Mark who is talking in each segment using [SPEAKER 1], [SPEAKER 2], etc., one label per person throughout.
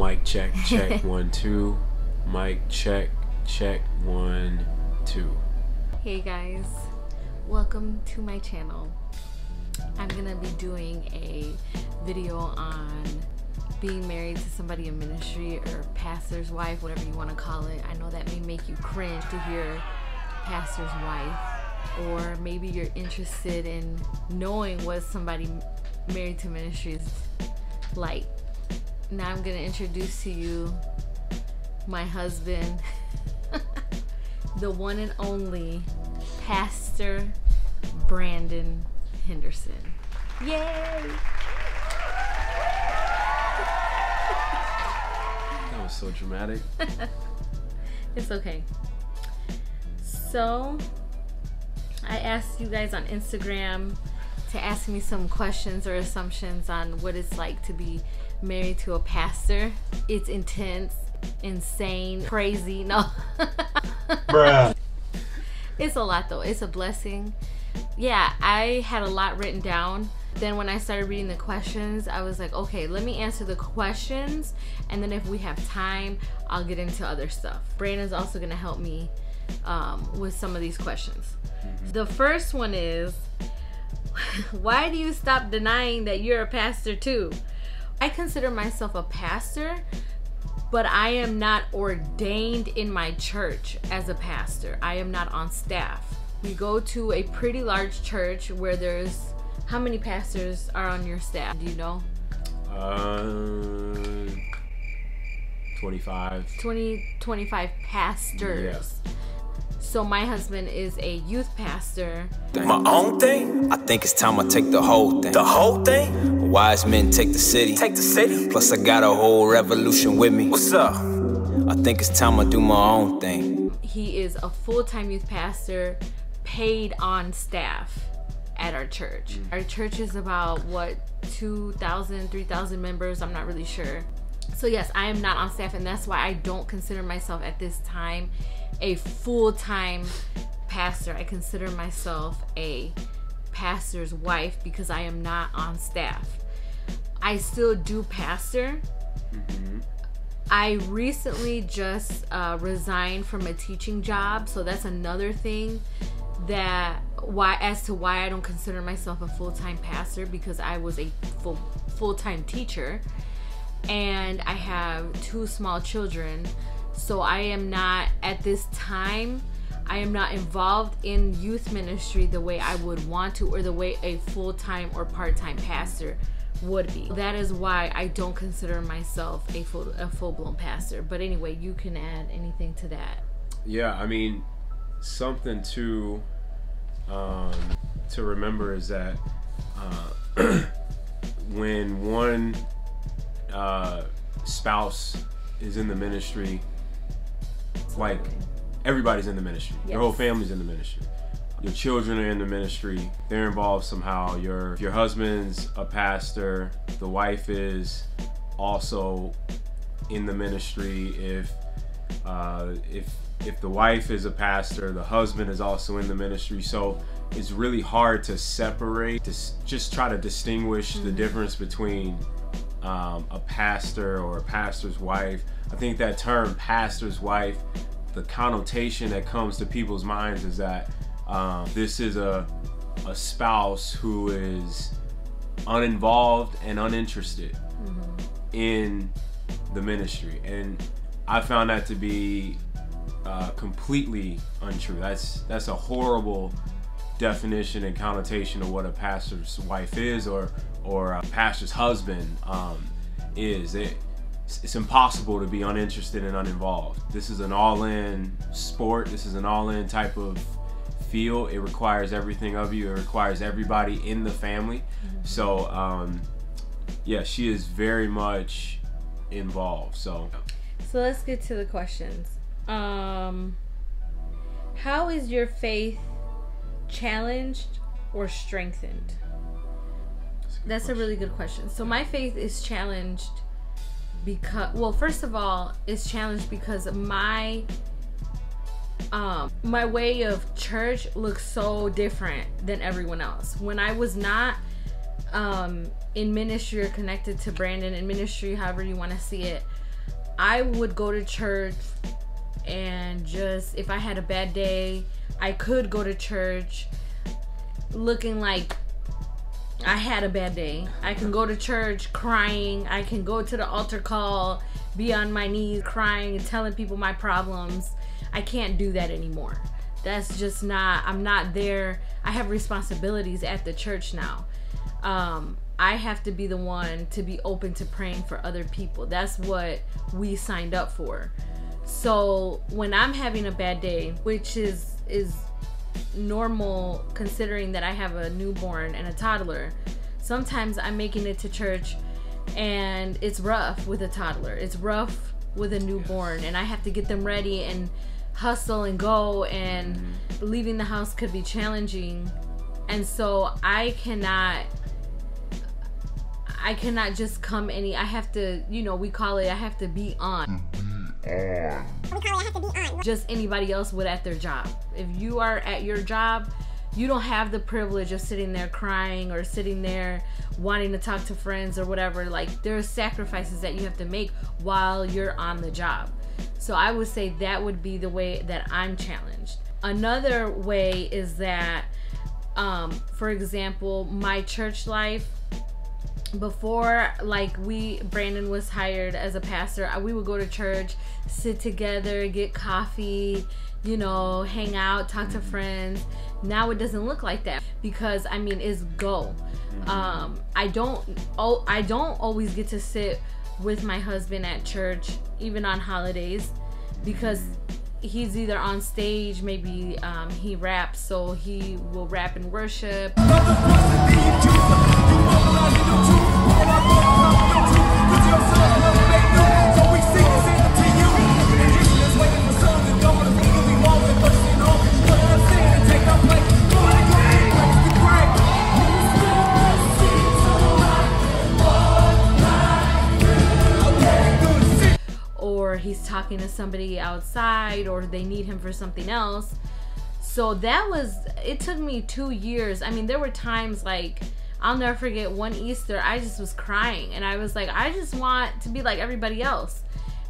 [SPEAKER 1] Mic check, check, 1, 2. Mic check, check, 1, 2.
[SPEAKER 2] Hey guys, welcome to my channel. I'm gonna be doing a video on being married to somebody in ministry or pastor's wife, whatever you want to call it. I know that may make you cringe to hear pastor's wife, or maybe you're interested in knowing what somebody married to ministry is like. Now I'm gonna introduce to you my husband, the one and only Pastor Brandon Henderson. Yay!
[SPEAKER 1] That was so dramatic.
[SPEAKER 2] It's okay. So I asked you guys on Instagram to ask me some questions or assumptions on what it's like to be married to a pastor. It's intense, insane, crazy. No.
[SPEAKER 1] Bruh.
[SPEAKER 2] It's a lot though. It's a blessing. Yeah, I had a lot written down. Then when I started reading the questions, I was like, okay, let me answer the questions, and then if we have time, I'll get into other stuff. Brandon's also gonna help me with some of these questions. The first one is, why do you stop denying that you're a pastor too? I consider myself a pastor, but I am not ordained in my church as a pastor. I am not on staff. We go to a pretty large church where there's, how many pastors are on your staff? Do you know?
[SPEAKER 1] 25.
[SPEAKER 2] 25 pastors.
[SPEAKER 1] Yeah.
[SPEAKER 2] So my husband is a youth pastor.
[SPEAKER 3] My own thing? I think it's time I take the whole thing. The whole thing? Wise men take the city. Take the city? Plus I got a whole revolution with me. What's up? I think it's time I do my own thing.
[SPEAKER 2] He is a full-time youth pastor, paid on staff at our church. Our church is about, what, 2,000, 3,000 members? I'm not really sure. So yes, I am not on staff, and that's why I don't consider myself at this time a full-time pastor. I consider myself a pastor's wife because I am not on staff. I still do pastor. I recently just resigned from a teaching job, so that's another thing that as to why I don't consider myself a full-time pastor, because I was a full-time teacher and I have 2 small children. So I am not, at this time, I am not involved in youth ministry the way I would want to, or the way a full-time or part-time pastor would be. That is why I don't consider myself a full-blown pastor. But anyway, you can add anything to that.
[SPEAKER 1] Yeah, I mean, something to remember is that when one spouse is in the ministry, like, everybody's in the ministry.
[SPEAKER 2] Yes.
[SPEAKER 1] Your whole family's in the ministry. Your children are in the ministry. They're involved somehow. Your husband's a pastor. The wife is also in the ministry. If the wife is a pastor, the husband is also in the ministry. So it's really hard to separate, to just try to distinguish the difference between a pastor or a pastor's wife. I think that term pastor's wife, the connotation that comes to people's minds is that this is a spouse who is uninvolved and uninterested in the ministry. And I found that to be completely untrue. That's a horrible definition and connotation of what a pastor's wife is, or a pastor's husband is. It's impossible to be uninterested and uninvolved. This is an all-in sport. This is an all-in type of feel. It requires everything of you. It requires everybody in the family. So yeah, she is very much involved. So
[SPEAKER 2] let's get to the questions. How is your faith challenged or strengthened? That's a really good question. So my faith is challenged because, well, first of all, it's challenged because my way of church looks so different than everyone else. When I was not in ministry or connected to Brandon in ministry, however you want to see it, I would go to church and just, if I had a bad day, I could go to church looking like I had a bad day. I can go to church crying. I can go to the altar call, be on my knees crying and telling people my problems. I can't do that anymore. That's just not, I'm not there. I have responsibilities at the church now. I have to be the one to be open to praying for other people. That's what we signed up for. So when I'm having a bad day, which is normal considering that I have a newborn and a toddler, sometimes I'm making it to church and it's rough with a toddler. It's rough with a newborn, and I have to get them ready and hustle and go, and leaving the house could be challenging. And so I cannot just come I have to, we call it, I have to be on. Just anybody else would at their job. If you are at your job, you don't have the privilege of sitting there crying or sitting there wanting to talk to friends or whatever. Like, there are sacrifices that you have to make while you're on the job. So I would say that would be the way that I'm challenged. Another way is that, for example, my church life, before, like, Brandon was hired as a pastor, we would go to church, sit together, get coffee, hang out, talk to friends. Now it doesn't look like that, because it's go. I don't always get to sit with my husband at church, even on holidays, because he's either on stage, maybe he raps, so he will rap and worship. Or he's talking to somebody outside, or they need him for something else. So it took me 2 years. There were times, like, I'll never forget one Easter, I just was crying, and I was like, I just want to be like everybody else.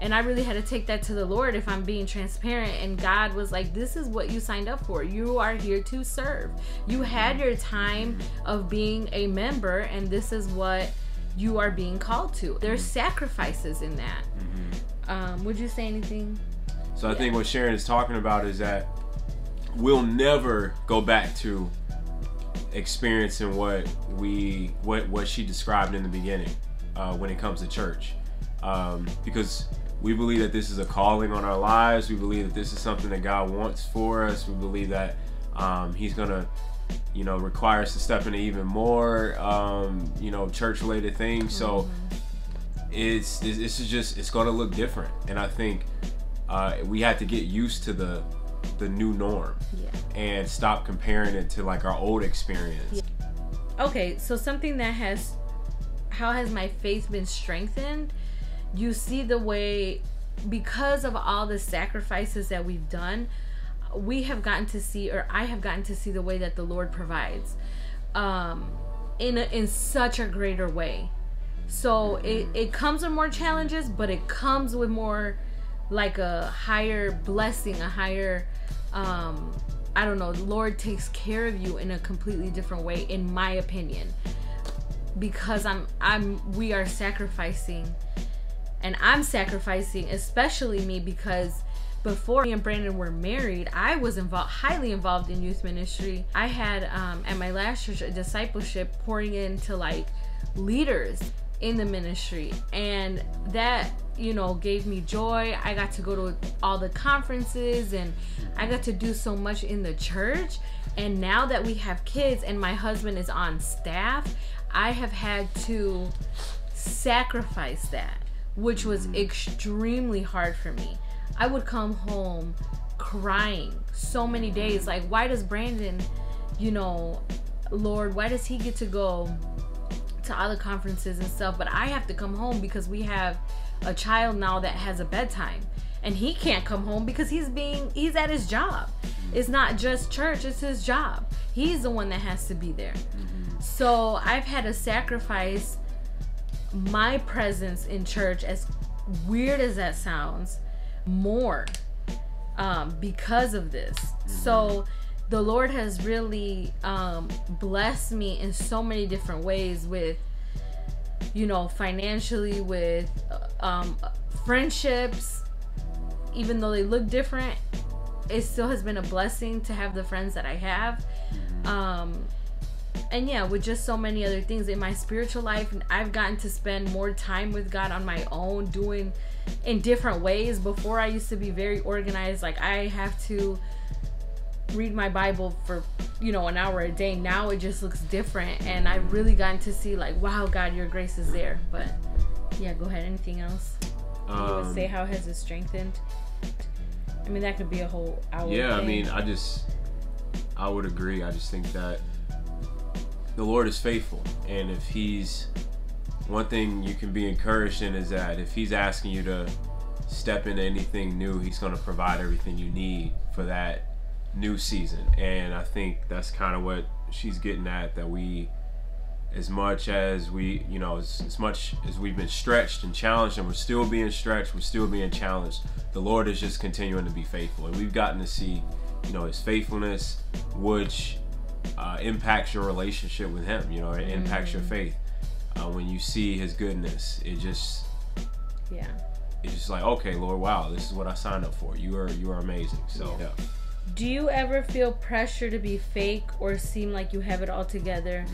[SPEAKER 2] And I really had to take that to the Lord, if I'm being transparent. And God was like, this is what you signed up for. You are here to serve. You had your time of being a member, and this is what you are being called to. There's sacrifices in that. Would you say anything?
[SPEAKER 1] So I think what Sharon is talking about is that we'll never go back to experiencing what she described in the beginning when it comes to church, because we believe that this is a calling on our lives. We believe that this is something that God wants for us. We believe that he's gonna require us to step into even more church related things. So it's going to look different, and I think we have to get used to the new norm, and stop comparing it to like our old experience.
[SPEAKER 2] Okay, so something that how has my faith been strengthened? You see the way, because of all the sacrifices that we've done, we have gotten to see, or I have gotten to see, the way that the Lord provides in such a greater way. So it comes with more challenges, but it comes with more, like, a higher blessing, a higher, the Lord takes care of you in a completely different way, in my opinion, because we are sacrificing, and I'm sacrificing, especially me, because before me and Brandon were married, I was highly involved in youth ministry. I had, at my last church, a discipleship pouring into, like, leaders in the ministry, and that gave me joy. I got to go to all the conferences, and I got to do so much in the church. And now that we have kids and my husband is on staff, I have had to sacrifice that, which was extremely hard for me. I would come home crying so many days, like, why does Brandon, Lord, why does he get to go to all the conferences and stuff, but I have to come home because we have a child now that has a bedtime, and he can't come home because he's at his job. It's not just church, it's his job. He's the one that has to be there. So I've had to sacrifice my presence in church as weird as that sounds, more because of this. So the Lord has really blessed me in so many different ways, with, you know, financially, with friendships. Even though they look different, it still has been a blessing to have the friends that I have. And yeah, with just so many other things in my spiritual life, I've gotten to spend more time with God on my own, doing in different ways. Before, I used to be very organized. Like, I have to read my Bible for, you know, an hour a day. Now it just looks different, and I've really gotten to see, like, wow, God, your grace is there. But yeah, go ahead. Anything else you would say? How has it strengthened? I mean, that could be a whole hour.
[SPEAKER 1] Yeah,
[SPEAKER 2] thing.
[SPEAKER 1] I mean, I would agree. I just think that the Lord is faithful, and if He's, one thing you can be encouraged in is that if He's asking you to step into anything new, He's going to provide everything you need for that new season. And I think that's kind of what she's getting at, that we, as much as we, you know, as much as we've been stretched and challenged, and we're still being stretched, we're still being challenged, the Lord is just continuing to be faithful. And we've gotten to see, you know, His faithfulness, which impacts your relationship with Him. You know, it impacts your faith. When you see His goodness, it's just like, okay, Lord, wow, this is what I signed up for. You are amazing. So yeah.
[SPEAKER 2] Do you ever feel pressure to be fake or seem like you have it all together,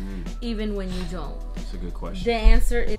[SPEAKER 2] even when you don't?
[SPEAKER 1] That's a good question.
[SPEAKER 2] The answer is